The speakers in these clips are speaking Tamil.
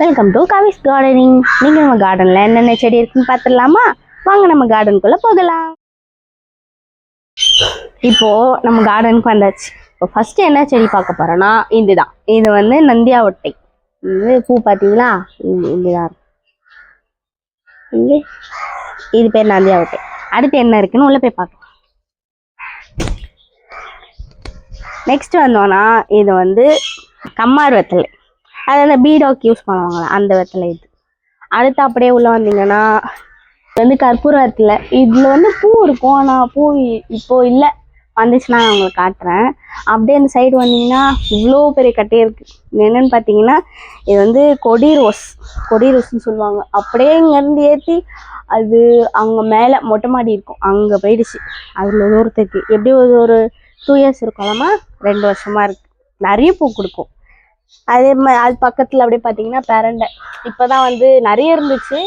Welcome to காவிஸ் gardening. நீங்கள் நம்ம கார்டனில் என்னென்ன செடி இருக்குன்னு பார்த்துடலாமா? வாங்க நம்ம கார்டனுக்குள்ளே போகலாம். இப்போது நம்ம கார்டனுக்கு வந்தாச்சு. இப்போ ஃபஸ்ட்டு என்ன செடி பார்க்க போகிறோன்னா இதுதான். இது வந்து நந்தியாவட்டை. இது பூ பார்த்தீங்களா? இதுதான் இங்கே இது பேர் நந்தியாவட்டை. அடுத்து என்ன இருக்குன்னு உள்ளே போய் பார்க்கலாம். நெக்ஸ்ட் வந்தோன்னா இது வந்து கம்மார் வெத்தலை. அது அந்த பீடாக்கு யூஸ் பண்ணுவாங்களே அந்த வெத்தலை இது. அடுத்து அப்படியே உள்ளே வந்தீங்கன்னா இது வந்து கற்பூர வெத்தலை. இதில் வந்து பூ இருக்கும், ஆனால் பூ இப்போது இல்லை, வந்துச்சுன்னா நான் உங்களுக்கு காட்டுறேன். அப்படியே அந்த சைடு வந்தீங்கன்னா இவ்வளோ பெரிய கட்டையே இருக்குது. என்னென்னு பார்த்தீங்கன்னா இது வந்து கொடி ரோஸ்ன்னு சொல்லுவாங்க. அப்படியே இங்கேருந்து ஏற்றி அது அங்கே மேலே மொட்டை மாடி இருக்கும், அங்கே போயிடுச்சு. அதில் தூரத்துக்கு எப்படி ஒரு 2 years இருக்கலாமா, 2 வருஷமாக இருக்குது. நிறைய பூ கொடுக்கும். அதே மாதிரி அது பக்கத்தில் அப்படியே பார்த்தீங்கன்னா பெரண்டை. இப்போ தான் வந்து நிறைய இருந்துச்சு,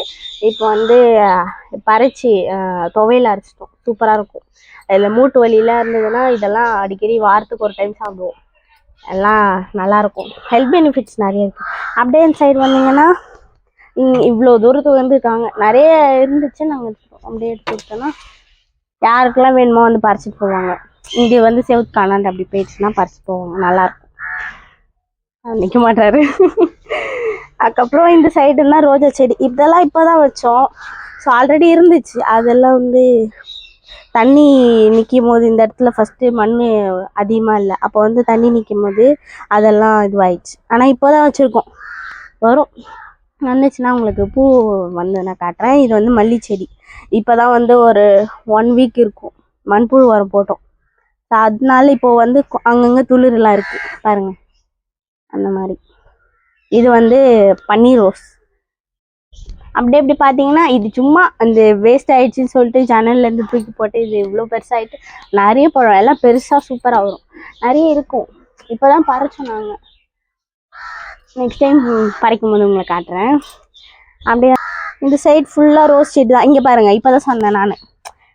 இப்போ வந்து பறிச்சு துவையில் அரைச்சிட்டோம். சூப்பராக இருக்கும். அதில் மூட்டு வலியெலாம் இருந்ததுன்னா இதெல்லாம் அடிக்கடி வாரத்துக்கு ஒரு டைம் சாப்பிடுவோம். எல்லாம் நல்லாயிருக்கும். ஹெல்த் பெனிஃபிட்ஸ் நிறைய இருக்குது. அப்படியே இந்த சைடு வந்தீங்கன்னா இவ்வளோ தூரத்துக்கு வந்துருக்காங்க. நிறைய இருந்துச்சு, நாங்கள் அப்படியே எடுத்து கொடுத்தோன்னா யாருக்கெல்லாம் வேணுமோ வந்து பறிச்சிட்டு போவாங்க. இங்கே வந்து செவுத்து காணாண்டு அப்படி போயிடுச்சுன்னா பறிச்சிட்டு போவாங்க. நல்லாயிருக்கும். நிற்க மாட்டாரு. அதுக்கப்புறம் இந்த சைடுலாம் ரோஜா செடி. இதெல்லாம் இப்போ தான் வச்சோம். ஸோ ஆல்ரெடி இருந்துச்சு. அதெல்லாம் வந்து தண்ணி நிற்கும் போது இந்த இடத்துல ஃபஸ்ட்டு மண் அதிகமாக இல்லை, அப்போ வந்து தண்ணி நிற்கும் போது அதெல்லாம் இதுவாகிடுச்சு. ஆனால் இப்போ தான் வச்சுருக்கோம். வரும், வந்துச்சுன்னா உங்களுக்கு பூ வந்து நான் காட்டுறேன். இது வந்து மல்லி செடி. இப்போ தான் வந்து ஒரு 1 week இருக்கும், மண்புழு உரம் போட்டோம். ஸோ அதனால இப்போது வந்து அங்கங்கே துளிரெலாம் இருக்குது பாருங்கள், அந்த மாதிரி. இது வந்து பன்னீர் ரோஸ். அப்படியே இப்படி பார்த்தீங்கன்னா இது சும்மா அந்த வேஸ்ட் ஆகிடுச்சின்னு சொல்லிட்டு ஜன்னல்லேருந்து தூக்கி போட்டு இது இவ்வளோ பெருசாகிட்டு நிறைய பழம் எல்லாம் பெருசாக சூப்பராக வரும். நிறைய இருக்கும். இப்போ தான் பறிச்சோம் நாங்கள். நெக்ஸ்ட் டைம் பறிக்கும் போது உங்களை காட்டுறேன். அப்படியே இந்த சைட் ஃபுல்லாக ரோஸ் செடி தான். இங்கே பாருங்கள், இப்போ தான் சொன்னேன் நான்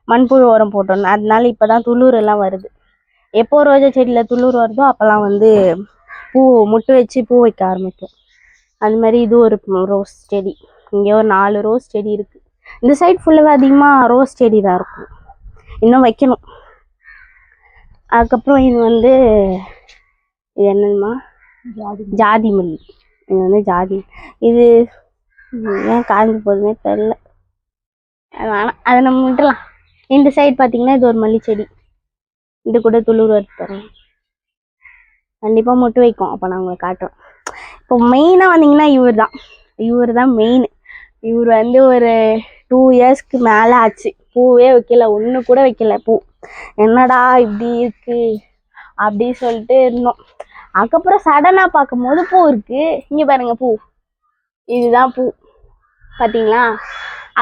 மண்புழு உரம் போட்டோன்னு. அதனால இப்போ தான் துளிர் எல்லாம் வருது. எப்போ ரோஜா செடியில் துளிர் வருதோ அப்போல்லாம் வந்து பூ முட்டு வச்சு பூ வைக்க ஆரம்பிக்கும். அது மாதிரி இது ஒரு ரோஸ் செடி. இங்கே ஒரு 4 ரோஸ் செடி இருக்குது. இந்த சைட் ஃபுல்லாக அதிகமாக ரோஸ் செடி தான் இருக்கும், இன்னும் வைக்கணும். அதுக்கப்புறம் இது வந்து இது என்னம்மா, ஜாதி மல்லி. இது வந்து ஜாதி. இது ஏன் காய்ந்து போகுதுன்னே தெரில, வேணாம், அதை நம்ம விட்டுலாம். இந்த சைடு பார்த்தீங்கன்னா இது ஒரு மல்லி செடி. இது கூட துளிர் வருது தரோம், கண்டிப்பாக மொட்டு வைக்கும். அப்போ நான் உங்களுக்கு காட்டுறேன். இப்போ மெயினாக வந்தீங்கன்னா இவர் தான் மெயின். இவர் வந்து ஒரு 2 yearsக்கு மேலே ஆச்சு, பூவே வைக்கல, ஒன்று கூட வைக்கல பூ. என்னடா இப்படி இருக்கு அப்படி சொல்லிட்டு இருந்தோம். அதுக்கப்புறம் சடனாக பார்க்கும்போது பூ இருக்குது. இங்கே பாருங்கள் பூ, இதுதான் பூ பார்த்தீங்களா?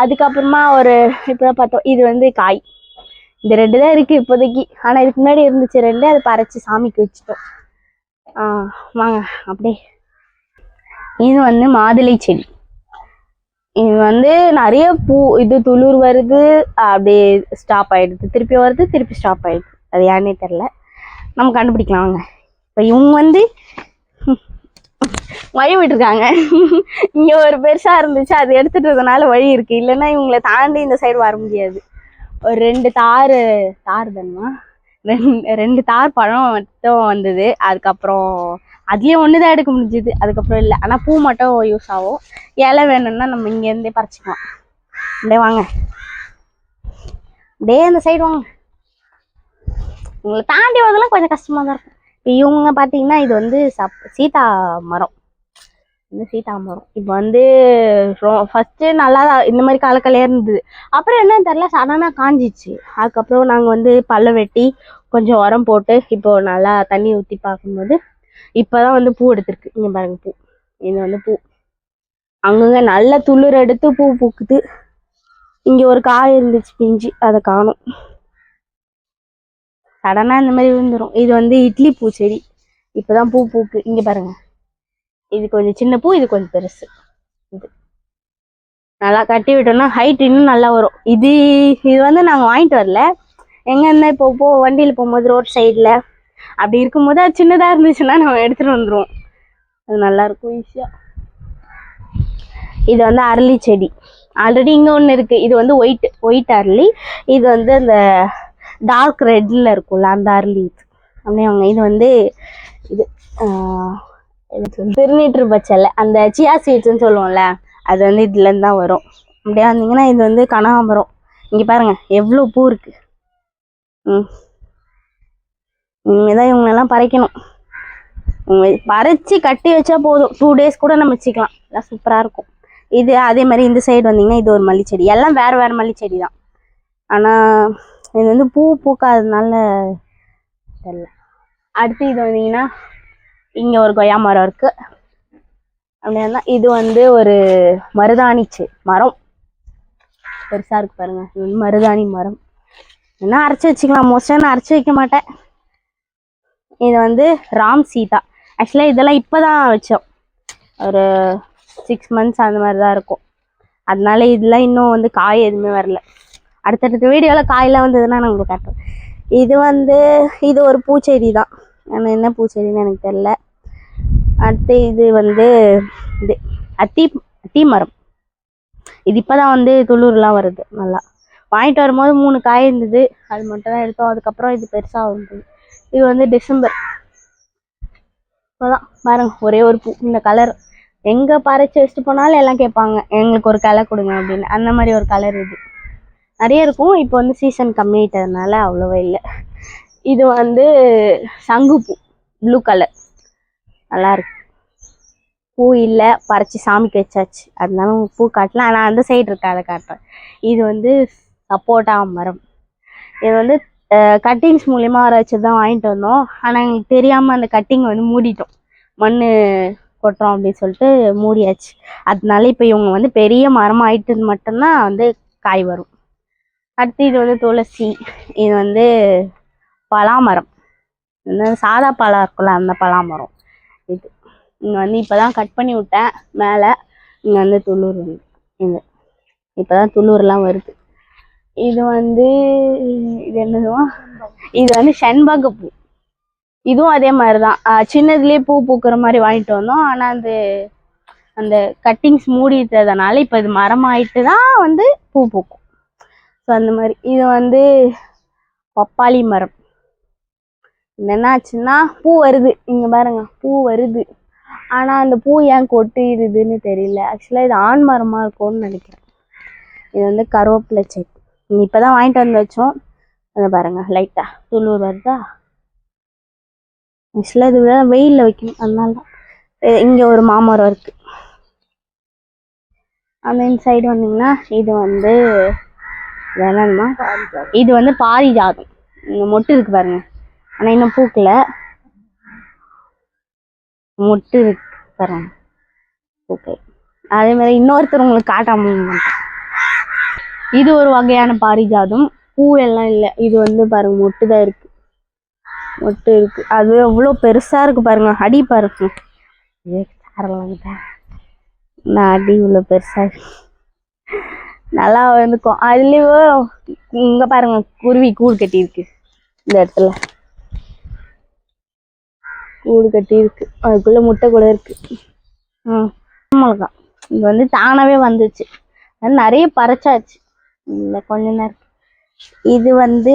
அதுக்கப்புறமா ஒரு இப்போ பார்த்தோம், இது வந்து காய். இந்த 2 தான் இருக்குது இப்போதைக்கு. ஆனால் இதுக்கு முன்னாடி இருந்துச்சு 2, அதை பறித்து சாமிக்கு வச்சுட்டோம். வாங்க அப்படியே. இது வந்து மாதுளை செடி. இது வந்து நிறைய பூ, இது துளிர் வருது, அப்படியே ஸ்டாப் ஆகிடுது, திருப்பி வருது, திருப்பி ஸ்டாப் ஆகிடுது. அது யாருன்னே தெரில, நம்ம கண்டுபிடிக்கலாம் வாங்க. இப்போ இவங்க வந்து வழி விட்டுருக்காங்க. இங்கே ஒரு பெருசாக இருந்துச்சு, அது எடுத்துட்டதுனால வழி இருக்குது. இல்லைன்னா இவங்களை தாண்டி இந்த சைடு வர முடியாது. ஒரு 2 தார் தானமா 2 தார் பழம் மட்டும் வந்தது. அதுக்கப்புறம் அதுலேயே ஒன்று தான் எடுக்க முடிஞ்சுது, அதுக்கப்புறம் இல்லை. ஆனால் பூ மட்டும் யூஸ் ஆகும். இலை வேணும்னா நம்ம இங்கேருந்தே பறிச்சிக்கலாம். அப்படியே வாங்க, அப்படியே அந்த சைடு வாங்க. உங்களை தாண்டி வரதெல்லாம் கொஞ்சம் கஷ்டமாக தான் இருக்கும். இப்போ இவங்க பார்த்தீங்கன்னா இது வந்து சீதா மரம். இந்த சீதா மரம் இப்போ வந்து ஃபஸ்ட்டு நல்லா இந்த மாதிரி கலக்கலையாக இருந்தது. அப்புறம் என்னன்னு தெரில, சடனாக காஞ்சிச்சு. அதுக்கப்புறம் நாங்கள் வந்து பல்ல வெட்டி கொஞ்சம் உரம் போட்டு இப்போது நல்லா தண்ணி ஊற்றி பார்க்கும்போது இப்போ தான் வந்து பூ எடுத்துருக்கு. இங்கே பாருங்க பூ, இது வந்து பூ அங்கங்கே நல்ல துளிர் எடுத்து பூ பூக்குது. இங்கே ஒரு காய் இருந்துச்சு பிஞ்சு, அதை காணும். சடனாக இந்த மாதிரி விழுந்துடும். இது வந்து இட்லி பூ செடி. இப்போ தான் பூ பூக்கு. இங்கே பாருங்க, இது கொஞ்சம் சின்ன பூ, இது கொஞ்சம் பெருசு. இது நல்லா கட்டி விட்டோம்னா ஹைட் இன்னும் நல்லா வரும். இது வந்து நாங்கள் வாங்கிட்டு வரல, எங்கன்னா இப்போ வண்டியில் போகும்போது ரோட் சைடில் அப்படி இருக்கும்போது அது சின்னதாக இருந்துச்சுன்னா நம்ம எடுத்துகிட்டு வந்துடுவோம். அது நல்லாயிருக்கும் ஈஸியாக. இது வந்து அரளி செடி. ஆல்ரெடி இங்கே ஒன்று இருக்குது. இது வந்து ஒயிட் அரளி. இது வந்து அந்த டார்க் ரெட்டில் இருக்கும்ல அந்த அரளி. அப்படியே அவங்க இது வந்து இது திருநீற்று பச்சலை, அந்த சியா சீட்ஸ்ன்னு சொல்லுவோம்ல, அது வந்து இதுலேருந்து தான் வரும். அப்படியே வந்தீங்கன்னா இது வந்து கனகாம்பரம். இங்கே பாருங்க எவ்வளோ பூ இருக்கு. இனிமேதான் இவங்களெல்லாம் பறிக்கணும். பறிச்சு கட்டி வச்சா போதும், 2 days கூட நம்ம வச்சுக்கலாம். எல்லாம் சூப்பராக இருக்கும். இது அதே மாதிரி இந்த சைடு வந்தீங்கன்னா இது ஒரு மல்லிச்செடி. எல்லாம் வேறு வேறு மல்லிச்செடி தான். ஆனால் இது வந்து பூ பூக்காததுனால தெரியல. அடுத்து இது வந்தீங்கன்னா இங்கே ஒரு கொய்யா மரம் இருக்குது. அப்படின்னா இது வந்து ஒரு மருதாணி மரம். பெருசாக இருக்கு பாருங்க. இது வந்து மருதாணி மரம். என்ன அரைச்சி வச்சுக்கலாம். மோஸ்ட்டாக நான் அரைச்சி வைக்க மாட்டேன். இது வந்து ராம் சீதா. ஆக்சுவலாக இதெல்லாம் இப்போ தான் வச்சோம். ஒரு 6 months அந்த மாதிரி தான் இருக்கும். அதனால இதெல்லாம் இன்னும் வந்து காய் எதுவுமே வரல. அடுத்தடுத்த வீடியோவில் காயெல்லாம் வந்ததுன்னா நான் உங்களுக்கு காட்டுறேன். இது வந்து இது ஒரு பூச்செடி தான். ஆனால் என்ன பூச்செடின்னு எனக்கு தெரியல. அடுத்து இது வந்து இது அத்தி மரம். இது இப்போ தான் வந்து துளிர்லாம் வருது. நல்லா வாங்கிட்டு வரும்போது 3 காய் இருந்தது. அது மட்டும் தான் எடுத்தோம். அதுக்கப்புறம் இது பெருசாக வந்தது. இது வந்து டிசம்பர். இப்போதான் பாருங்க ஒரே ஒரு பூ. இந்த கலர் எங்கே பறிச்சு வச்சுட்டு போனாலும் எல்லாம் கேட்பாங்க, எங்களுக்கு ஒரு கலர் கொடுங்க அப்படின்னு. அந்த மாதிரி ஒரு கலர் இது நிறைய இருக்கும். இப்போ வந்து சீசன் கம்மியாயிட்டதுனால அவ்வளோவா இல்லை. இது வந்து சங்குப்பூ, ப்ளூ கலர், நல்லா இருக்கு. பூ இல்லை, பறிச்சு சாமிக்கு வச்சாச்சு. அதனால பூ காட்டலாம். ஆனால் அந்த சைடு இருக்கு, அதை காட்டுறேன். இது வந்து சப்போட்டா மரம். இது வந்து கட்டிங்ஸ் மூலியமாக வர வச்சு தான் வாங்கிட்டு வந்தோம். ஆனால் எங்களுக்கு தெரியாமல் அந்த கட்டிங் வந்து மூடிட்டோம். மண் கொட்டுறோம் அப்படின்னு சொல்லிட்டு மூடியாச்சு. அதனால இப்போ இவங்க வந்து பெரிய மரம் ஆயிட்டது மட்டும்தான் வந்து காய் வரும். அடுத்து இது வந்து துளசி. இது வந்து பலாமரம். இந்த சாதா பழம் இருக்குல்ல, அந்த பலாமரம் இது. இங்கே வந்து இப்போ தான் கட் பண்ணி விட்டேன் மேலே. இங்கே வந்து துளிர் வந்து இந்த இப்போ தான் துளிர்லாம் வருது. இது வந்து இது என்னதுவா, இது வந்து செண்பகப்பூ. இதுவும் அதே மாதிரி தான். சின்னதுலேயே பூ பூக்கிற மாதிரி வாங்கிட்டு வந்தோம். ஆனால் அந்த கட்டிங்ஸ் மூடிட்டதுனால இப்போ இது மரமாயிட்டு தான் வந்து பூ பூக்கும். ஸோ அந்த மாதிரி. இது வந்து பப்பாளி மரம். என்னாச்சுன்னா பூ வருது. இங்கே பாருங்க பூ வருது. ஆனால் அந்த பூ ஏன் கொட்டிடுதுன்னு தெரியல. ஆக்சுவலாக இது ஆண் மரமாக இருக்கும்னு நினைக்கிறேன். இது வந்து கருவேப்பிலை செடி. இப்போ தான் வாங்கிட்டு வந்து வச்சோம். அதை பாருங்க லைட்டாக துளிர் வருதா. ஆக்சுவலாக இது வெயிலில் வைக்கணும், அதனால தான். இங்கே ஒரு மாமரம் இருக்குது. அந்த சைடு வந்தீங்கன்னா இது வந்து வேணாமா, இது வந்து பாரிஜாதம். இங்கே மொட்டு இருக்கு பாருங்க. ஆனால் இன்னும் பூக்கல, மொட்டு இருக்கு பாருங்க, பூக்கல. அதே மாதிரி இன்னொருத்தர் உங்களுக்கு காட்டாம. இது ஒரு வகையான பாரிஜாதம். பூ எல்லாம் இல்லை. இது வந்து பாருங்க மொட்டு தான் இருக்கு. மொட்டு இருக்கு. அது எவ்வளோ பெருசா இருக்கு பாருங்க. அடி பாருங்க, அடி இவ்வளோ பெருசா இருக்கு. நல்லா வந்துக்கும். அதுலயும் இங்க பாருங்க குருவி கூடு கட்டி இருக்கு. இந்த இடத்துல கூடு கட்டி இருக்கு. அதுக்குள்ள முட்டை கூட இருக்கு. மிளகா இது வந்து தானாவே வந்துச்சு. நிறைய பறிச்சாச்சு. இல்லை கொஞ்ச நேரம். இது வந்து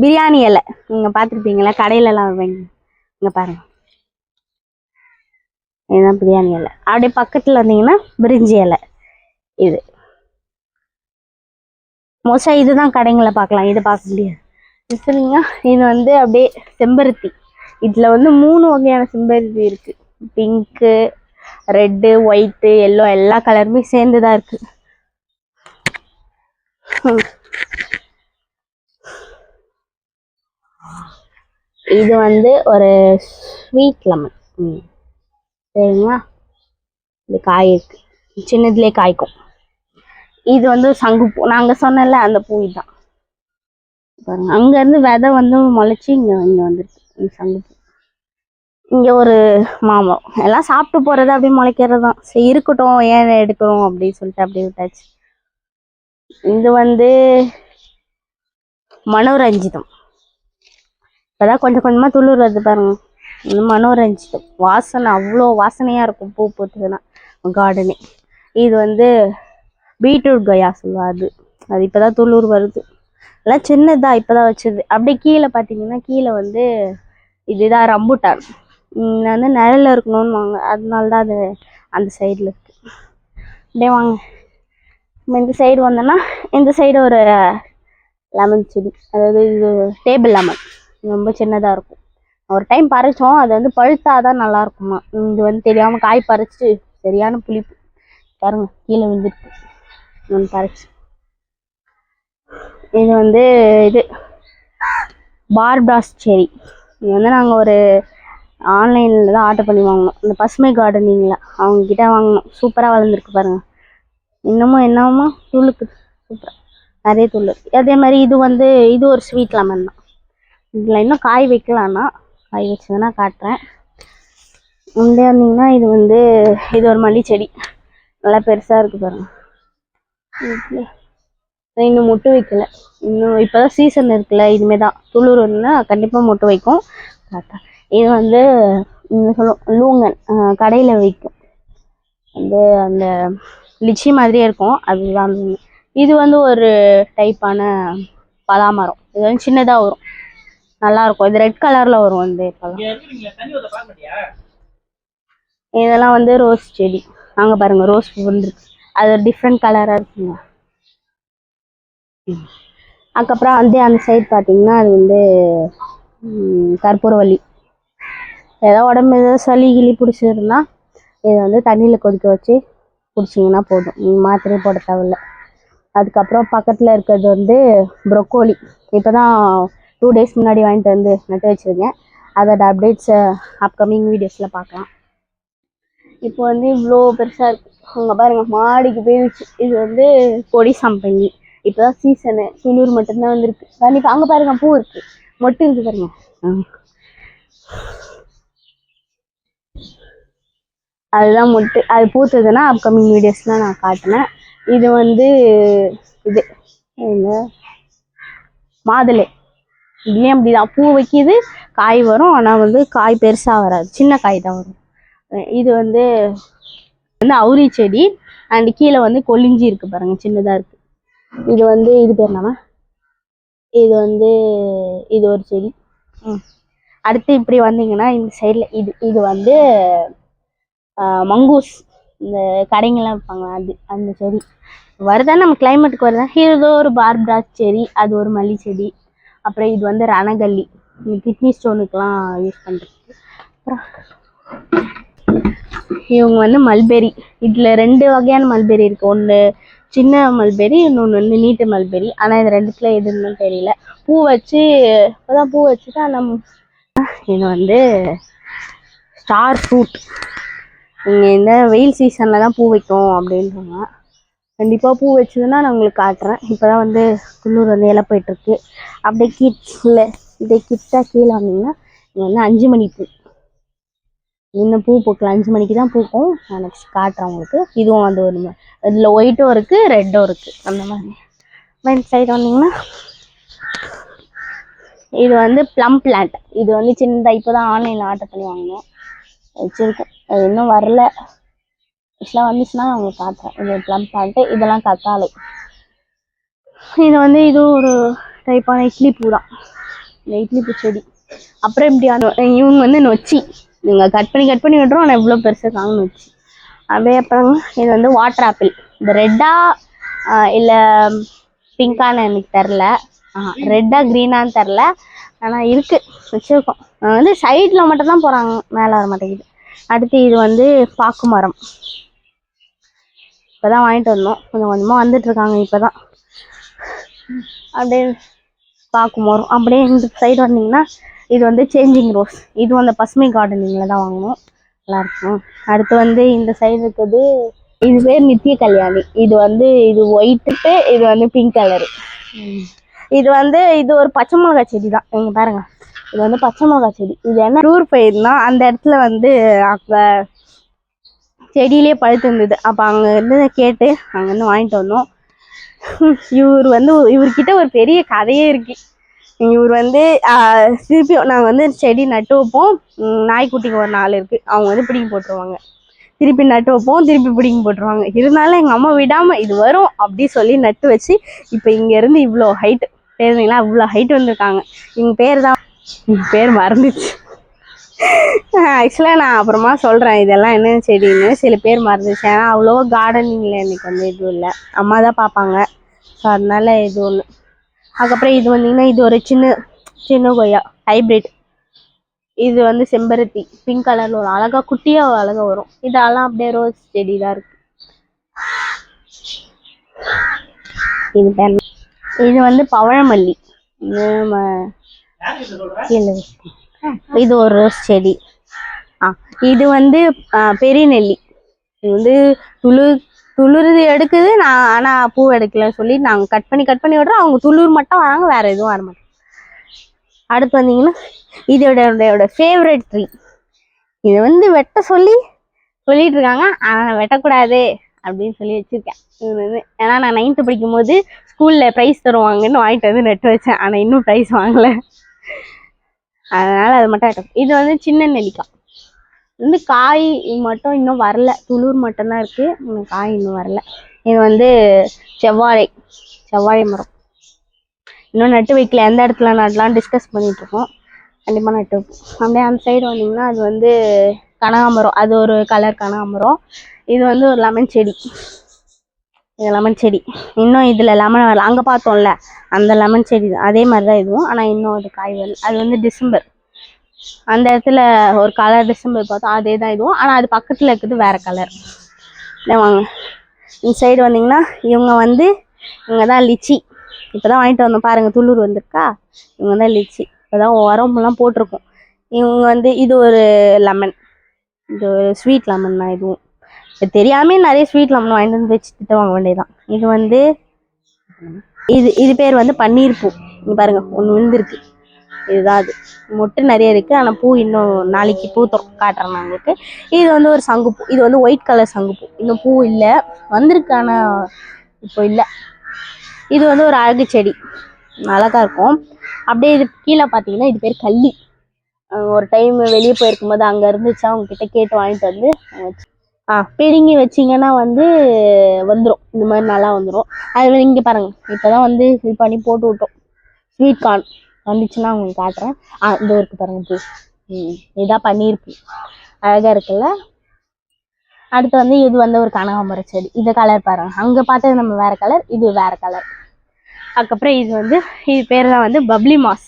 பிரியாணி இலை. நீங்க பார்த்துருப்பீங்களா, கடையிலலாம் வருவீங்க. இங்க பாருங்க, இதுதான் பிரியாணி இலை. அப்படியே பக்கத்துல வந்தீங்கன்னா பிரிஞ்சி இலை. இது மோஸ்டா இதுதான் கடைங்களை பார்க்கலாம், இது பார்க்க முடியாது. இது வந்து அப்படியே செம்பருத்தி. இதுல வந்து 3 வகையான செம்பருத்தி இருக்கு. பிங்க்கு, ரெட்டு, ஒயிட்டு, எல்லோ, எல்லா கலருமே சேர்ந்துதான் இருக்கு. இது வந்து ஒரு ஸ்வீட் லெமன். சரிங்களா, இது காய் இருக்கு, சின்னதுலேயே காய்க்கும். இது வந்து சங்குப்பூ. நாங்க சொன்னல அந்த பூ தான் பாருங்க. அங்க இருந்து விதை வந்து முளைச்சி இங்க வந்துருக்கு சங்குப்பூ. இங்க ஒரு மாமரம். எல்லாம் சாப்பிட்டு போறது, அப்படியே முளைக்கிறதுதான். சரி இருக்கட்டும், ஏன் எடுக்கணும் அப்படின்னு சொல்லிட்டு அப்படியே விட்டாச்சு. இது வந்து மனோரஞ்சிதம். இப்பதான் கொஞ்சம் கொஞ்சமா துளிர் வருது பாருங்க. மனோரஞ்சிதம் வாசனை அவ்வளோ வாசனையா இருக்கும் பூ பூத்துதுன்னா கார்டனே. இது வந்து பீட்ரூட் கொய்யா சொல்லுவா. அது அது இப்போதான் துள்ளூர் வருது. எல்லாம் சின்னதாக இப்போதான் வச்சது. அப்படியே கீழே பார்த்தீங்கன்னா கீழே வந்து இதுதான் ரம்புட்டான். வந்து நிழல்ல இருக்கணும்னு வாங்க, அதனால தான் அது அந்த சைடில் இருக்கு. அப்படியே வாங்க, இந்த சைடு வந்தோன்னா இந்த சைடு ஒரு லெமன் செடி, அதாவது இது டேபிள் லெமன், ரொம்ப சின்னதாக இருக்கும். ஒரு டைம் பறித்தோம், அது வந்து பழுத்தாதான் நல்லா இருக்குமா. இது வந்து தெரியாமல் காய் பறிச்சு சரியான புளிப்பு பாருங்க, கீழே விழுந்துருக்கு பறிச்சு. இது வந்து இது பார்பாஸ் செரி. இது வந்து நாங்கள் ஒரு ஆன்லைனில் தான் ஆர்டர் பண்ணி வாங்கினோம். இந்த பசுமை கார்டனிங்கில் அவங்கக்கிட்ட வாங்கினோம். சூப்பராக வளர்ந்துருக்கு பாருங்கள். இன்னமும் என்னமா துளுக்கு சூப்பராக நிறைய துளு. அதே மாதிரி இது வந்து இது ஒரு ஸ்வீட் லெமன் தான். இதில் இன்னும் காய் வைக்கலான்னா, காய் வச்சதுன்னா காட்டுறேன். உண்டே வந்தீங்கன்னா இது வந்து இது ஒரு மல்லி செடி, நல்லா பெருசாக இருக்குது பாருங்கள். இன்னும் மொட்டு வைக்கல, இன்னும் இப்போதான் சீசன் இருக்குல்ல, இனிமேல் தான் துளுர் வந்துன்னா கண்டிப்பாக மொட்டு வைக்கும். காட்டுறேன். இது வந்து சொல்லும் லூங்கன், கடையில் வைக்கும். வந்து அந்த லிச்சி மாதிரியே இருக்கும், அதுதான். இது வந்து ஒரு டைப்பான பலாமரம். இது வந்து சின்னதாக வரும், நல்லா இருக்கும். இது ரெட் கலரில் வரும். இந்த பழம் இதெல்லாம் வந்து ரோஸ் செடி. அங்கே பாருங்கள் ரோஸ் வந்துருக்கு, அது ஒரு டிஃப்ரெண்ட் கலராக இருக்குங்க. அதுக்கப்புறம் வந்து அந்த சைடு பார்த்தீங்கன்னா அது வந்து கற்பூரவள்ளி. ஏதோ உடம்பு ஏதோ சளி கிளி பிடிச்சிருந்தா இதை வந்து தண்ணியில் கொதிக்க வச்சு குடிச்சிங்கன்னா போதும், மாத்திரை போட தேவையில்ல. அதுக்கப்புறம் பக்கத்தில் இருக்கிறது வந்து ப்ரொக்கோலி. இப்போ தான் 2 days முன்னாடி வாங்கிட்டு வந்து நட்டு வச்சுருக்கேன். அதோட அப்டேட்ஸை அப்கமிங் வீடியோஸில் பார்க்கலாம். இப்போ வந்து இவ்வளோ பெருசாக இருக்குது. அங்கே பாருங்கள் மாடிக்கு போயிடுச்சு. இது வந்து கொடி சம்பங்கி. இப்போ தான் சீசனு, துளூர் மட்டும்தான் வந்துருக்கு. கண்டிப்பாக அங்கே பாருங்கள் பூ இருக்குது, மொட்டு இருக்குது பாருங்க. அதுதான் மொட்டு. அது பூத்ததுன்னா அப்கமிங் வீடியோஸ்லாம் நான் காட்டினேன். இது வந்து இது என்ன மாதுளை. இதுலேயும் அப்படிதான், பூ வைக்கிது, காய் வரும். ஆனால் வந்து காய் பெருசாக வராது, சின்ன காய் தான் வரும். இது வந்து அவுரி செடி. அண்ட் கீழே வந்து கொளிஞ்சி இருக்கு பாருங்க, சின்னதாக இருக்கு. இது வந்து இது பேர் என்னன்னா, இது வந்து இது ஒரு செடி. அடுத்து இப்படி வந்தீங்கன்னா இந்த சைடில் இது வந்து மங்கூஸ், இந்த கடைங்கெல்லாம் வைப்பாங்க, அது அந்த செடி வருதா நம்ம கிளைமேட்டுக்கு வருதா. இது ஒரு பார்பாஸ் செடி, அது ஒரு மல்லி செடி. அப்புறம் இது வந்து ரணகல்லி, கிட்னி ஸ்டோனுக்கெலாம் யூஸ் பண்ணுறது. அப்புறம் இவங்க வந்து மல்பெரி. இதில் 2 வகையான மல்பெரி இருக்குது. ஒன்று சின்ன மல்பெரி, இன்னொன்று வந்து நீட்டு மல்பெரி. ஆனால் இது ரெண்டுத்துல எதுன்னு தெரியல. பூ வச்சு இப்போதான் பூ வச்சுட்டா நம்ம. இது வந்து ஸ்டார் ஃப்ரூட். இங்கே இந்த வெயில் சீசனில் தான் பூ வைக்கும் அப்படின்றாங்க. கண்டிப்பாக பூ வச்சதுன்னா நான் உங்களுக்கு காட்டுறேன். இப்போ தான் வந்து துள்ளூர் வந்து இலை போயிட்டுருக்கு. அப்படியே கீழே இதே கிட்ட கீழே வந்தீங்கன்னா இங்கே வந்து 5 மணி பூ. இன்னும் பூ பூக்கலாம், 5 மணிக்கு தான் பூக்கும். நான் நெக்ஸ்ட் காட்டுறேன் உங்களுக்கு. இதுவும் வந்து ஒரு இதில் ஒயிட்டும் இருக்குது, ரெட்டும் இருக்குது. அந்த மாதிரி மெயின் சைடு வந்தீங்கன்னா இது வந்து ப்ளம் பிளான்ட். இது வந்து சின்னதாக இப்போ தான் ஆன்லைனில் ஆர்டர் பண்ணி வாங்கினோம், வச்சுருக்கோம். அது இன்னும் வரல, ஆக்சுவலாக வந்துச்சுன்னா நான் உங்களுக்கு காட்டுறேன். இது ப்ளம் பிளான்ட்டு. இதெல்லாம் கத்தாழை. இது வந்து இதுவும் ஒரு டைப்பான இட்லி பூ தான், இந்த இட்லி பூ செடி. அப்புறம் இப்படி இவங்க வந்து நொச்சி. நீங்கள் கட் பண்ணி விட்றோம், ஆனால் எவ்வளோ பெருசாக தாங்க நொச்சி. அப்படியே அப்புறம் இது வந்து வாட்டர் ஆப்பிள். இந்த ரெட்டா இல்லை பிங்கான்னு எனக்கு தெரில, ரெட்டா க்ரீனான்னு தெரில, ஆனால் இருக்குது, வச்சுருக்கோம். வந்து சைடில் மட்டும்தான் போகிறாங்க, மேலே வர மாட்டேங்குது. அடுத்து இது வந்து பாக்கு மரம். இப்போ தான் வாங்கிட்டு வந்தோம், கொஞ்சம் கொஞ்சமாக வந்துட்டுருக்காங்க இப்போ தான். அப்படியே பாக்கு மரம். அப்படியே இந்த சைடு வந்தீங்கன்னா இது வந்து சேஞ்சிங் ரோஸ். இதுவும் அந்த பசுமை கார்டனிங்கில் தான் வாங்கினோம், நல்லாயிருக்கும். அடுத்து வந்து இந்த சைடு இருக்குது, இது பேர் நித்திய கல்யாணி. இது வந்து இது ஒயிட்டு, இது வந்து பிங்க் கலரு. இது வந்து இது ஒரு பச்சை மிளகா செடி தான். இங்கே பாருங்கள், இது வந்து பச்சை மிளகா செடி. இது என்ன டூர் போயிருந்தோம், அந்த இடத்துல வந்து அங்கே செடியிலே பழுத்து இருந்தது. அப்போ அங்கே இருந்து கேட்டு அங்கேருந்து வாங்கிட்டு வந்தோம். இவர்கிட்ட ஒரு பெரிய கதையே இருக்குது. இவர் வந்து திருப்பி நாங்கள் வந்து செடி நட்டு வைப்போம், நாய்க்குட்டிங்க ஒரு 4 இருக்குது, அவங்க வந்து பிடிங்கி போட்டுருவாங்க. திருப்பி நட்டு வைப்போம், திருப்பி பிடிங்கி போட்டுருவாங்க. இருந்தாலும் எங்கள் அம்மா விடாமல் இது வரும் அப்படி சொல்லி நட்டு வச்சு இப்போ இங்கேருந்து இவ்வளோ ஹைட்டு தெரியுதுங்களா, இவ்வளோ ஹைட் வந்திருக்காங்க. எங்கள் பேர் தான், எங்கள் பேர் மறந்துச்சு. ஆக்சுவலாக நான் அப்புறமா சொல்கிறேன் இதெல்லாம் என்ன செடின்னு. சில பேர் மறந்துச்சு, ஏன்னா அவ்வளோ கார்டனிங்கில் எனக்கு வந்து எதுவும் இல்லை, அம்மா தான் பார்ப்பாங்க. ஸோ அதனால இது ஒன்று. அதுக்கப்புறம் இது வந்தீங்கன்னா இது ஒரு சின்ன சின்ன கொய்யா ஹைப்ரிட். இது வந்து செம்பருத்தி பிங்க் கலர்ல ஒரு அழகா குட்டியா அழகா வரும். இதெல்லாம் அப்படியே ரோஸ் செடி தான் இருக்கு. இது வந்து பவழமல்லி. இது ஒரு ரோஸ் செடி. இது வந்து பெரிய நெல்லி. இது வந்து துளிர்து எடுக்குது, நான் ஆனால் பூ எடுக்கலன்னு சொல்லி நாங்கள் கட் பண்ணி விடுறோம். அவங்க துளிர் மட்டும் வராங்க, வேற எதுவும் வர மாட்டேன். அடுத்து வந்தீங்கன்னா இதோட ஃபேவரட் ட்ரீ. இதை வந்து வெட்ட சொல்லிட்டு இருக்காங்க, ஆனால் வெட்டக்கூடாது அப்படின்னு சொல்லி வச்சிருக்கேன். இது வந்து ஏன்னா நான் 9th படிக்கும் போது ஸ்கூலில் ப்ரைஸ் தருவாங்கன்னு வாங்கிட்டு வந்து நட்டு வச்சேன், ஆனால் இன்னும் ப்ரைஸ் வாங்கலை, அதனால அது மட்டும். இது வந்து சின்ன நெல்லிக்காய். வந்து காய் மட்டும் இன்னும் வரல, துளிர் மட்டும்தான் இருக்கு, காய் இன்னும் வரல. இது வந்து செவ்வாழை மரம். இன்னும் நட்டு வைக்கல, எந்த இடத்துல நடலாம் டிஸ்கஸ் பண்ணிட்டு இருக்கோம். கண்டிப்பாக நட்டு வைப்போம். அப்படியே அந்த சைடு வந்தீங்கன்னா அது வந்து கனகாம்பரம். அது ஒரு கலர் கனகாம்பரம். இது வந்து ஒரு லெமன் செடி. இது லெமன் செடி. இன்னும் இதில் லெமன் வரல. அங்கே பார்த்தோம்ல அந்த லெமன் செடி அதே மாதிரி தான் இதுவும், ஆனால் இன்னும் அது காய் வரல. அது வந்து டிசம்பர். அந்த இடத்துல ஒரு கலர் டிசம்பர் பார்த்தோம், அதே தான் இதுவும், ஆனால் அது பக்கத்தில் இருக்குது வேற கலர். வாங்க இந்த சைடு வந்தீங்கன்னா இவங்க தான் லிச்சி. இப்போ தான் வாங்கிட்டு வந்தோம் பாருங்கள், துளிர் வந்திருக்கா. இவங்க தான் லிச்சி. இப்போ தான் உரமெல்லாம் போட்டிருக்கோம். இவங்க வந்து இது ஒரு லெமன், இது ஒரு ஸ்வீட் லெமன் தான். இதுவும் தெரியாமே நிறைய ஸ்வீட் லெமன் வாங்கிட்டு வந்து வச்சு திட்ட வாங்க வேண்டியதான். இது வந்து இது பேர் வந்து பன்னீர் பூ. இங்கே பாருங்க ஒன்று விழுந்திருக்கு, இதுதான் அது. மொட்டு நிறைய இருக்குது, ஆனால் பூ இன்னும் நாளைக்கு பூ காட்டுறேன் நான் உங்களுக்கு. இது வந்து ஒரு சங்குப்பூ. இது வந்து ஒயிட் கலர் சங்குப்பூ. இன்னும் பூ இல்லை, வந்திருக்கு ஆனால் இப்போ இல்லை. இது வந்து ஒரு அழகு செடி, அழகாக இருக்கும். அப்படியே இது கீழே பார்த்தீங்கன்னா இது பேர் கள்ளி. ஒரு டைம் வெளியே போயிருக்கும் போது அங்கே இருந்துச்சு, அவங்க கிட்ட கேட்டு வாங்கிட்டு வந்து பிடுங்கி வச்சிங்கன்னா வந்து வந்துடும், இந்த மாதிரி நல்லா வந்துடும். அது இங்கே பாருங்கள், இப்போ தான் வந்து இது பண்ணி போட்டு விட்டோம். ஸ்வீட் கார்ன் வந்துச்சுன்னா உங்களுக்கு காட்டுறேன். இந்த இருக்கு பாருங்க பூ. இதான் பன்னீர் பூ, அழகாக இருக்குல்ல. அடுத்து வந்து இது வந்து ஒரு கனகாம்பர செடி. இந்த கலர் பாருங்க, அங்கே பார்த்தது நம்ம வேற கலர், இது வேற கலர். அதுக்கப்புறம் இது பேர் தான் வந்து பப்ளி மாஸ்.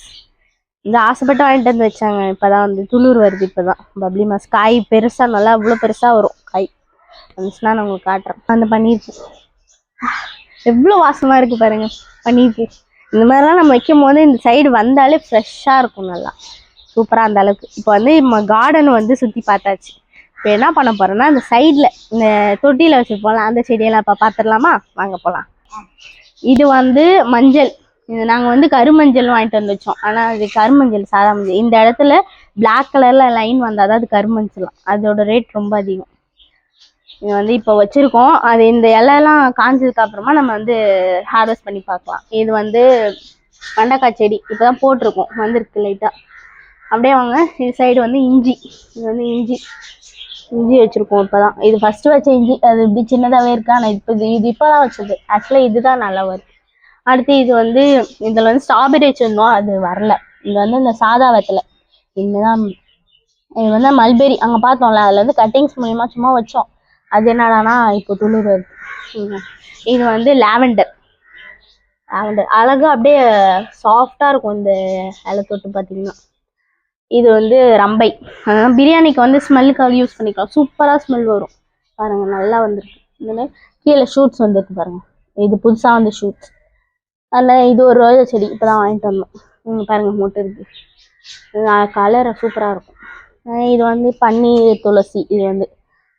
இந்த ஆசைப்பட்டு வாங்கிட்டு வந்து வச்சாங்க, இப்போதான் வந்து துளிர் வருது. இப்போதான் பப்ளி மாஸ் காய் பெருசாக நல்லா இவ்வளோ பெருசாக வரும். காய் வந்துச்சுன்னா நான் உங்களுக்கு காட்டுறேன். அந்த பன்னீர் பூ எவ்வளோ வாசமாக இருக்குது பாருங்க, பன்னீர் பூ. இந்த மாதிரிலாம் நம்ம வைக்கும் போது இந்த சைடு வந்தாலே ஃப்ரெஷ்ஷாக இருக்கும், நல்லா சூப்பராக அந்த அளவுக்கு. இப்போ வந்து கார்டன் வந்து சுற்றி பார்த்தாச்சு. இப்போ என்ன பண்ண போகிறோன்னா இந்த சைடில் இந்த தொட்டியில் வச்சுருப்போம்ல அந்த செடியெல்லாம் இப்போ பார்த்துடலாமா, வாங்க போகலாம். இது வந்து மஞ்சள். இது நாங்கள் வந்து கருமஞ்சள் வாங்கிட்டு வந்து வச்சோம், ஆனால் அது கருமஞ்சள் சாதா மஞ்சள். இந்த இடத்துல பிளாக் கலரில் லைன் வந்தால் தான் அது கருமஞ்சளாம், அதோட ரேட் ரொம்ப அதிகம். இது வந்து இப்போ வச்சுருக்கோம், அது இந்த இலையெல்லாம் காஞ்சதுக்கு அப்புறமா நம்ம வந்து ஹார்வெஸ்ட் பண்ணி பார்க்கலாம். இது வந்து வெண்டைக்காய் செடி, இப்போ தான் போட்டிருக்கோம், வந்திருக்கு லைட்டாக. அப்படியே வாங்க இது சைடு வந்து இஞ்சி. இது வந்து இஞ்சி வச்சுருக்கோம் இப்போ தான். இது ஃபஸ்ட்டு வச்ச இஞ்சி, அது இப்படி சின்னதாகவே இருக்கு, ஆனால் இது இப்போ தான் வச்சது. ஆக்சுவலாக இதுதான் நல்லா வருது. அடுத்து இது வந்து இதில் வந்து ஸ்ட்ராபெரி வச்சுருந்தோம், அது வரல. இது வந்து இந்த சாதா வெத்தலை. இதுதான் இது வந்து மல்பெரி. அங்கே பார்த்தோம்ல அதில் வந்து கட்டிங்ஸ் மூலிமா சும்மா வச்சோம், அது என்னடானா இப்போ துளிர் வருது. இது வந்து லாவெண்டர் அழகாக அப்படியே சாஃப்டாக இருக்கும் இந்த இலை தொட்டு பார்த்தீங்கன்னா. இது வந்து ரம்பை, அதனால் பிரியாணிக்கு வந்து ஸ்மெல்லுக்காக யூஸ் பண்ணிக்கலாம், சூப்பராக ஸ்மெல் வரும் பாருங்கள், நல்லா வந்துருக்கு. இந்த மாதிரி கீழே ஷூட்ஸ் வந்துருக்கு பாருங்கள், இது புதுசாக வந்து ஷூட்ஸ். அதில் இது ஒரு ரோஜா செடி, இப்போ தான் வாங்கிட்டு வந்தோம். பாருங்கள் மொட்டு இருக்குது, கலர் சூப்பராக இருக்கும். இது வந்து பன்னீர் துளசி. இது வந்து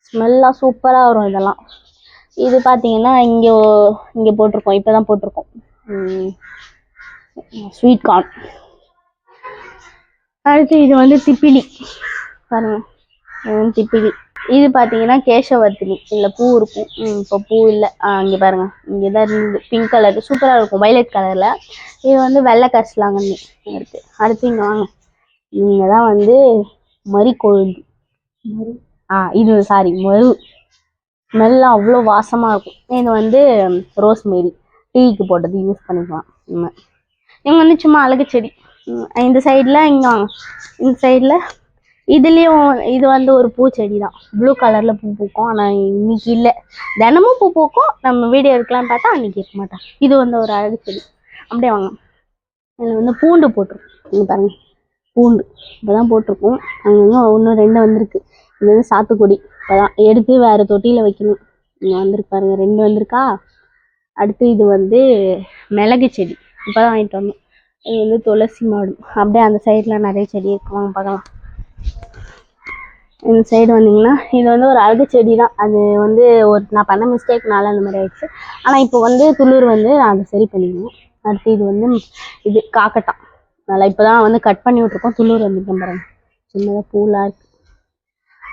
ஸ்மெல்லாக சூப்பராக வரும் இதெல்லாம். இது பார்த்தீங்கன்னா இங்கே போட்டிருக்கோம், இப்போ தான் போட்டிருக்கோம் ஸ்வீட் கார்ன். அடுத்து இது வந்து திப்பிலி பாருங்க, திப்பிலி. இது பார்த்தீங்கன்னா கேசவர்த்தினி. இல்லை பூ இருக்கும், இப்போ பூ இல்லை. இங்கே பாருங்க, இங்கே தான் இருந்தது பிங்க் கலர், சூப்பராக இருக்கும் வைலட் கலரில். இது வந்து வெள்ளை கரிசலாங்கண்ணி இருக்குது. அடுத்து இங்கே வாங்க, இங்கே தான் வந்து மறிக்கொழுந்து. இது சாரி மரு. ஸ்மெல்லாம் அவ்வளோ வாசமாக இருக்கும். இது வந்து ரோஸ்மேரி, டீக்கு போட்டது யூஸ் பண்ணிக்கலாம். இவங்க வந்து சும்மா அழகு செடி. இந்த சைடில் இங்கே இந்த சைடில் இதுலேயும் இது வந்து ஒரு பூச்செடி தான். ப்ளூ கலரில் பூ பூக்கும். ஆனால் இன்னைக்கு இல்லை. தினமும் பூ பூக்கும். நம்ம வீடியோ எடுக்கலான்னு பார்த்தா அன்றைக்கி இருக்க மாட்டேன். இது வந்து ஒரு அழகு செடி. அப்படியே வாங்க. இதில் வந்து பூண்டு போட்டிருக்கும். இங்கே பாருங்க, பூண்டு இப்போ தான் போட்டிருக்கும். அங்கங்கே ஒன்று ரெண்டு வந்திருக்கு. இது வந்து சாத்துக்குடி. இப்போ தான் எடுத்து வேறு தொட்டியில் வைக்கணும். இங்கே வந்திருக்கு பாருங்க, 2 வந்திருக்கா. அடுத்து இது வந்து மிளகு செடி. இப்போ தான் வாங்கிட்டு வந்தோம். இது வந்து துளசி மாடம். அப்படியே அந்த சைடில் நிறைய செடி இருக்கு. வாங்க பார்க்கலாம். இந்த சைடு வந்தீங்கன்னா இது வந்து ஒரு அழகு செடி தான். அது வந்து நான் பண்ண மிஸ்டேக்னால அந்த மாதிரி ஆயிடுச்சு. ஆனால் இப்போ வந்து துளிர் வந்து அதை சரி பண்ணிடுவோம். அடுத்து இது வந்து இது காக்கட்டான். நல்லா இப்போ தான் வந்து கட் பண்ணி விட்ருக்கோம். துளிர் வந்துட்டோம் பாருங்க, சின்னதாக பூலாக இருக்குது.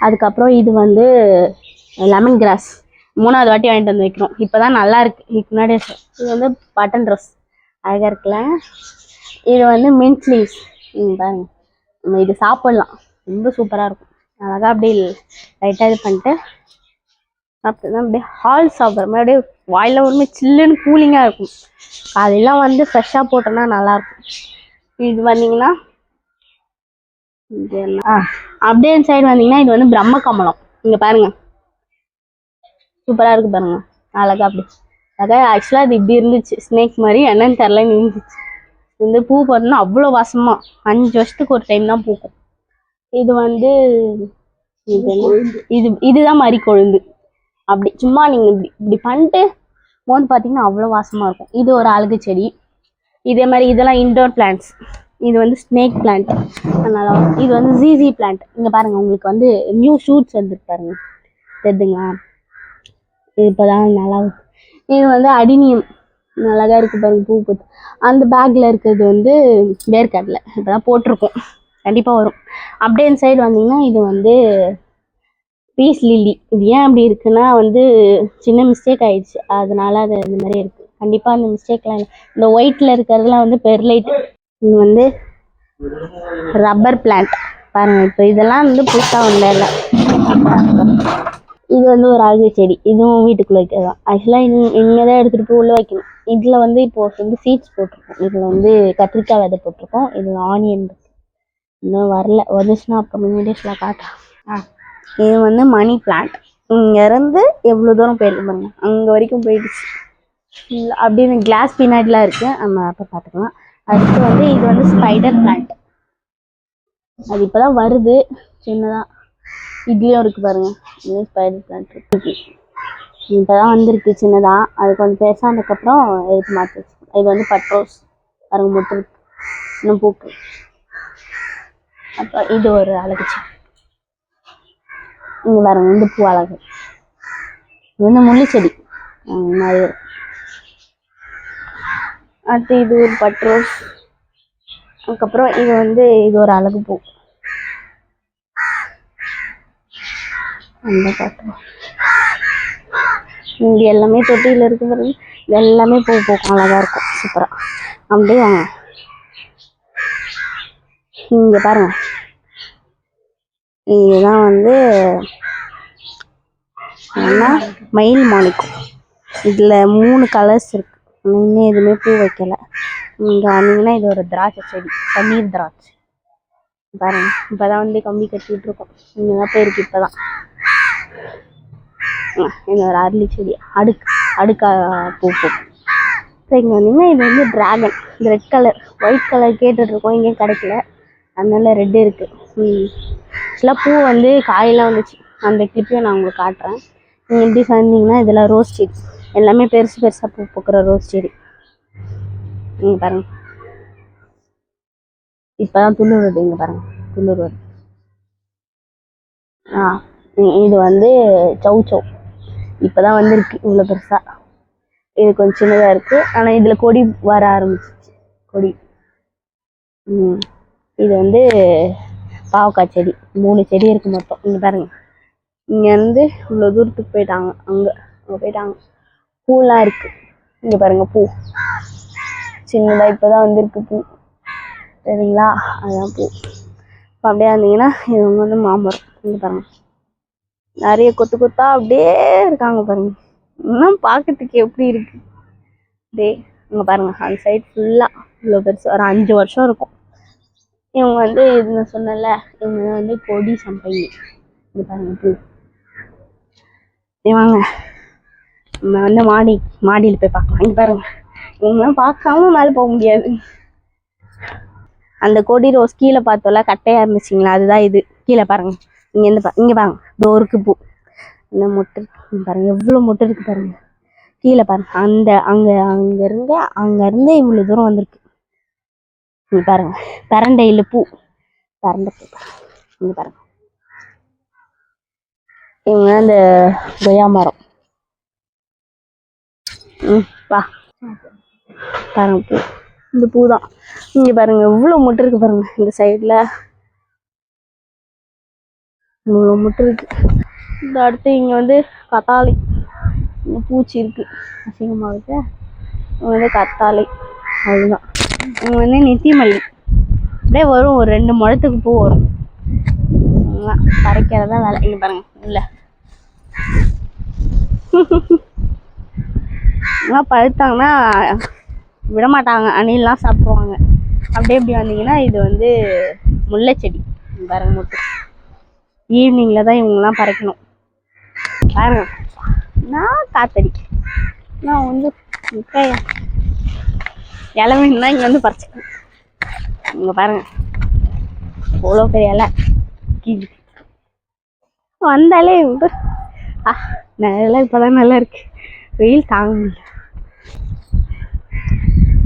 அதுக்கப்புறம் இது வந்து லெமன் கிராஸ். 3வது வாட்டி வாங்கிட்டு வந்து வைக்கிறோம். இப்போ தான் நல்லா இருக்குது. இதுக்கு முன்னாடி இது வந்து பட்டன் ரோஸ் அழகாக இருக்குல்ல. இது வந்து மின்ட் லீவ்ஸ். பாருங்க, நம்ம இது சாப்பிட்லாம். ரொம்ப சூப்பராக இருக்கும். அழகாக அப்படியே லைட்டாக இது பண்ணிட்டு சாப்பிட்டுதான் அப்படியே ஹால் சாப்பிட்ற மாதிரி அப்படியே வாயில் ஒருமே சில்லுன்னு கூலிங்காக இருக்கும். அதெல்லாம் வந்து ஃப்ரெஷ்ஷாக போட்டோன்னா நல்லாயிருக்கும். இது வந்தீங்கன்னா அப்படியே சைடு வந்தீங்கன்னா இது வந்து பிரம்ம கமலம். இங்கே பாருங்க, சூப்பராக இருக்குது பாருங்க, அழகா அப்படி அழகாக. ஆக்சுவலாக அது இப்படி இருந்துச்சு, ஸ்னேக் மாதிரி. என்னன்னு தெரிலன்னு இருந்துச்சு. இந்த பூ பார்த்தோன்னா அவ்வளோ வாசமாக 5 வருஷத்துக்கு ஒரு டைம் தான் பூக்கும். இது வந்து இதுதான் மாதிரி கொழுந்து. அப்படி சும்மா நீங்கள் இப்படி பண்ணிட்டு மோந்து பார்த்தீங்கன்னா அவ்வளோ வாசமாக இருக்கும். இது ஒரு அழகு செடி. இதே மாதிரி இதெல்லாம் இன்டோர் பிளான்ட்ஸ். இது வந்து ஸ்னேக் பிளான்ட். அதனால இது வந்து ஜிஜி பிளான்ட். இங்கே பாருங்கள், உங்களுக்கு வந்து நியூ ஷூட்ஸ் வந்துருக்கு பாருங்க, தெரியுதுங்களா? இது இப்போ தான் நல்லா இருக்கு. இது வந்து அடினியம். நல்லாதான் இருக்குது பாருங்க, பூ பூத்து. அந்த பேக்கில் இருக்கிறது வந்து வேர்க்கடலை. இப்போ தான் போட்டிருக்கோம், கண்டிப்பாக வரும். அப்படியே இந்த சைடு வந்தீங்கன்னா இது வந்து பீஸ் லில்லி. இது ஏன் அப்படி இருக்குன்னா வந்து சின்ன மிஸ்டேக் ஆயிடுச்சு, அதனால அது இந்த மாதிரி இருக்குது. கண்டிப்பாக அந்த மிஸ்டேக்லாம் இல்லை. இந்த ஒயிட்டில் இருக்கிறதுலாம் வந்து பெர்லைட். இது வந்து ரப்பர் பிளான்ட் பாருங்கள். இப்போ இதெல்லாம் வந்து புதுசாக வந்ததில்லை. இது வந்து ஒரு அழகு செடி. இதுவும் வீட்டுக்குள்ளே வைக்கிறதான். ஆக்சுவலாக இனிமேல் தான் எடுத்துகிட்டு போய் உள்ளே வைக்கணும். இதில் வந்து இப்போது வந்து சீட்ஸ் போட்டிருக்கோம். இதில் வந்து கத்திரிக்காய் விதை போட்டிருக்கோம். இதில் ஆனியன் இருக்குது. இன்னும் வரல, வந்துச்சுன்னா அப்புறம் வீடியோஸில் காட்டுறேன். இது வந்து மணி பிளான்ட். இங்கேருந்து எவ்வளோ தூரம் போயிருக்கு பாருங்க, அங்கே வரைக்கும் போயிடுச்சு. அப்படின்னு கிளாஸ் பின்னாடிலாம் இருக்குது, நம்ம அப்போ பார்த்துக்கலாம். அடுத்து வந்து இது வந்து ஸ்பைடர் பிளான்ட். அது இப்போ தான் வருது சின்னதாக. இதுலேயும் இருக்குது பாருங்கள், இதுவும் ஸ்பைடர் பிளான்ட் இருக்குது. இப்போ தான் வந்திருக்கு சின்னதாக. அது கொஞ்சம் பெருசானதுக்கப்புறம் எடுத்து மாற்றி வச்சு. இது வந்து பட்ரோஸ் பாருங்க, முட்டு இன்னும் பூக்கு. அப்புறம் இது ஒரு அழகு செடி. இங்கே பாருங்க, இந்த பூ அழகு. இது வந்து முள்ளு செடி மாதிரி. அடுத்து இது ஒரு பட்ரோஸ். அதுக்கப்புறம் இது வந்து இது ஒரு அழகு பூ. அந்த பட்ரோஸ் இங்கே எல்லாமே தொட்டியில் இருக்கு பாருங்க. இது எல்லாமே பூ பூக்கும், அழகாக இருக்கும், சூப்பராக. அப்படியே வாங்க, இங்கே பாருங்க. இதுதான் வந்து என்ன, மயில் மாணிக்கம். இதில் 3 கலர்ஸ் இருக்குது. இன்னும் எதுவுமே பூ வைக்கலை. இங்கே வந்தீங்கன்னா இது ஒரு திராட்சை செடி, பன்னீர் திராட்சை பாருங்க. இப்போ தான் வந்து கம்பி கட்டிகிட்டு இருக்கோம். இங்கே தான் போயிருக்கு இப்போ தான். இது ஒரு அரளி செடி, அடுக்கா பூ பூக்கும். ஸோ இங்கே வந்தீங்கன்னா இது வந்து ட்ராகன். இந்த ரெட் கலர் ஒயிட் கலர் கேட்டுட்ருக்கோம், இங்கேயும் கிடைக்கல, அதனால ரெட்டு இருக்குது. ஆக்சுவலாக பூ வந்து காயெல்லாம் வந்துச்சு. அந்த கிளிப்பையும் நான் உங்களுக்கு காட்டுறேன். நீங்கள் எப்படி சொன்னீங்கன்னா இதெல்லாம் ரோஸ் செடி. எல்லாமே பெருசு பெருசாக பூ பூக்கிற ரோஸ் செடி. நீங்கள் பாருங்கள், இப்போ தான் துளிர் வருது. இங்கே பாருங்கள், துளிர் வருது. இது வந்து சௌ இப்போ தான் வந்திருக்கு இவ்வளோ பெருசாக. இது கொஞ்சம் சின்னதாக இருக்குது, ஆனால் இதில் கொடி வர ஆரம்பிச்சிச்சு, கொடி. இது வந்து பாவக்காய் செடி. 3 செடி இருக்குது மொத்தம். இங்கே பாருங்கள், இங்கேருந்து இவ்வளோ தூரத்துக்கு போயிட்டாங்க, அங்கே போயிட்டாங்க. பூலாம் இருக்குது. இங்கே பாருங்கள், பூ சின்னதாக இப்போ தான் வந்திருக்கு பூ, சரிங்களா? அதுதான் பூ. இப்போ அப்படியே வந்தீங்கன்னா இது வந்து மாமரம். இங்கே பாருங்கள், நிறைய கொத்து கொத்தா அப்படியே இருக்காங்க பாருங்க. இன்னும் பார்க்கறதுக்கு எப்படி இருக்கு டே. இங்கே பாருங்க அந்த சைடு ஃபுல்லாக இவ்வளோ பெருசு ஒரு 5 வருஷம் இருக்கும். இவங்க வந்து இது நான் சொன்னல, இவங்க வந்து கொடி சம்பங்கி. இது பாருங்க பூ. வாங்க நம்ம வந்து மாடியில் போய் பார்க்கலாம். இங்கே பாருங்க இவங்கெல்லாம் பார்க்காம மேலே போக முடியாது. அந்த கொடி ரோஸ் கீழே பார்த்தோம்ல கட்டையாக இருந்துச்சுங்களா, அதுதான் இது. கீழே பாருங்க, இங்கே பாருங்க டோருக்கு பூ. இந்த மொட்டு பாருங்க எவ்வளோ மொட்டு இருக்கு பாருங்க. கீழே பாருங்க அங்கேருந்து இவ்வளோ தூரம் வந்திருக்கு. இங்கே பாருங்க பரண்டையில் பூ, பரண்டை பூ இங்கே பாருங்க. இவங்க அந்த கொய்யா மரம். வா பாருங்க பூ, இந்த பூ தான். இங்க பாருங்க இவ்வளோ மொட்டு இருக்கு பாருங்க. இந்த சைட்ல இவ்வளோ மொட்டு இருக்கு. இந்த அடுத்து இங்க வந்து கத்தாழை, இங்க பூச்சி இருக்கு அசிங்கமாக இருக்கு. இங்க வந்து கத்தாழை, அதுதான். இங்க வந்து நெத்தி மல்லி அப்படியே வரும், ஒரு 2 முழத்துக்கு பூ வரும். பறிக்கிறதா வேலை. இங்க பாருங்க உள்ள பழுத்தாங்கன்னா விட மாட்டாங்க, அணிலாம் சாப்பிடுவாங்க. அப்படியே இப்படி வந்தீங்கன்னா இது வந்து முல்லை செடி பாருங்க. மட்டும் ஈவினிங்ல தான் இவங்கெல்லாம் பறிக்கணும் பாருங்க. நான் காத்தடி நான் வந்து இளமீன் தான் இங்கே வந்து பறிச்சுக்கணும். இங்கே பாருங்க அவ்வளோ பெரிய இலை கீழே வந்தாலே நல்லா இப்போதான் நல்லா இருக்கு, வெயில் தாங்க முடியல.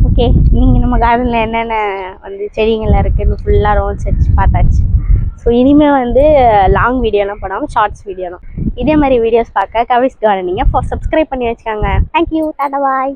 ஓகே, நீங்கள் நம்ம கார்டனில் என்னென்ன வந்து செடிங்கள்லாம் இருக்குதுன்னு ஃபுல்லாக ரவுண்ட்ஸ் அடிச்சு பார்த்தாச்சு. ஸோ இனிமேல் வந்து லாங் வீடியோலாம் போடாமல் ஷார்ட்ஸ் வீடியோ தான். இதே மாதிரி வீடியோஸ் பார்க்க கவிஸ் கார்டனிங்கை சப்ஸ்கிரைப் பண்ணி வச்சுக்கோங்க. தேங்க்யூ, டாடா, பாய்.